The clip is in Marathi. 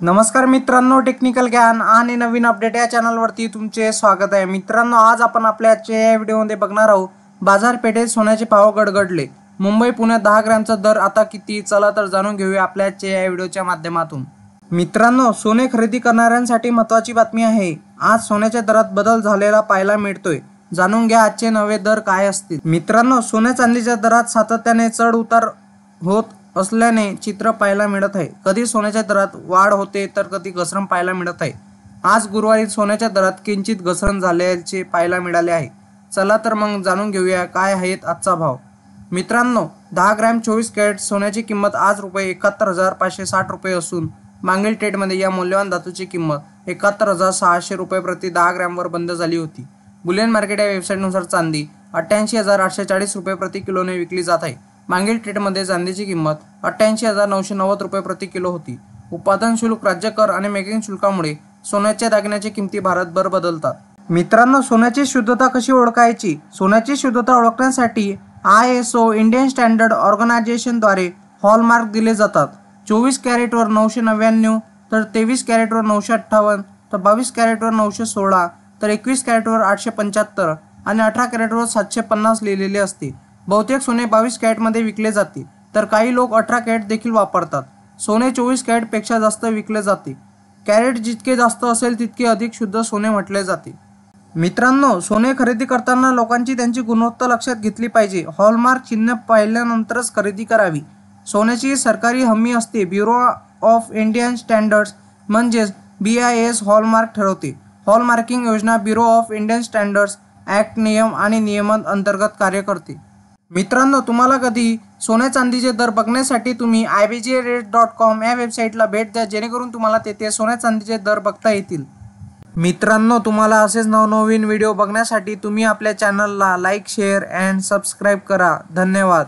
नमस्कार मित्रांनो, टेक्निकल ज्ञान आणि नवीन अपडेट या चॅनलवरती तुमचे स्वागत आहे। मित्रांनो, आज आपण आपल्या आजच्या या व्हिडिओमध्ये बघणार आहोत बाजारपेठेत सोन्याचे भाव गडगडले। मुंबई पुण्यात 10 ग्रॅमचा दर आता किती, चला तर जाणून घेऊया आपल्या आजच्या या व्हिडिओच्या माध्यमातून। मित्रांनो, सोने खरेदी करणाऱ्यांसाठी महत्त्वाची बातमी आहे। आज सोन्याच्या दरात बदल झालेला पाहायला मिळतोय। जाणून घ्या आजचे नवे दर काय असतील। मित्रांनो, सोन्या चांदीच्या दरात सातत्याने चढ उतार होत असल्याने चित्र पाहायला मिळत आहे। कधी सोन्याच्या दरात वाढ होते तर कधी घसरण पाहायला मिळत आहे। आज गुरुवारी सोन्याच्या दरात किंचित घसरण झाल्याचे पाहायला मिळाले आहे। चला तर मग जाणून घेऊया काय आहेत आजचा भाव। मित्रांनो, 10 ग्रॅम 24 कॅरेट सोन्याची किंमत आज ₹71,560 असून मागील ट्रेडमध्ये या मौल्यवान धातूची किंमत ₹71,600 प्रति 10 ग्रॅमवर बंद झाली होती। बुलियन मार्केट या वेबसाईटनुसार चांदी ₹88,840 प्रति किलोने विकली जात आहे। मागील ट्रेडमध्ये चांदीची किंमत ₹88,990 प्रति किलो होती। उत्पादन शुल्क, राज्य कर आणि मेकिंग शुल्कामुळे सोन्याच्या दागिन्याच्या किमती भारतभर बदलतात। मित्रांनो, सोन्याची शुद्धता कशी ओळखायची? सोन्याची शुद्धता ओळखण्यासाठी ISO इंडियन स्टँडर्ड ऑर्गनायझेशनद्वारे हॉलमार्क दिले जातात। 24 कॅरेटवर 999, तर 23 कॅरेटवर 958, तर 22 कॅरेटवर 916, तर 21 कॅरेटवर 875 आणि 18 कॅरेटवर 750 लिहिलेले असते। बहुतेक सोने 22 कॅरेटमध्ये विकले जाते, तर काही लोक 18 कॅरेट देखील वापरतात। सोने 24 कॅरेटपेक्षा जास्त विकले जाते। कॅरेट जितके जास्त असेल तितके अधिक शुद्ध सोने म्हटले जाते। मित्रांनो, सोने खरेदी करताना लोकांची त्यांची गुणवत्ता लक्षात घेतली पाहिजे। हॉलमार्क चिन्ह पाहिल्यानंतरच खरेदी करावी। सोन्याची सरकारी हमी असते। ब्युरो ऑफ इंडियन स्टँडर्ड्स म्हणजेच BIS हॉलमार्क ठरवते। हॉलमार्किंग योजना bureau of Indian standards act नियम आणि नियमांतर्गत कार्य करते। मित्रांनो, तुम्हाला कधी सोन्या चांदीचे दर बघण्यासाठी तुम्ही ibjrate.com या वेबसाईटला भेट द्या, जेणेकरून तुम्हाला तेथे सोन्या चांदीचे दर बघता येतील। मित्रांनो, तुम्हाला असेच नवनवीन व्हिडिओ बघण्यासाठी तुम्ही आपल्या चॅनलला लाईक, शेअर अँड सबस्क्राईब करा। धन्यवाद।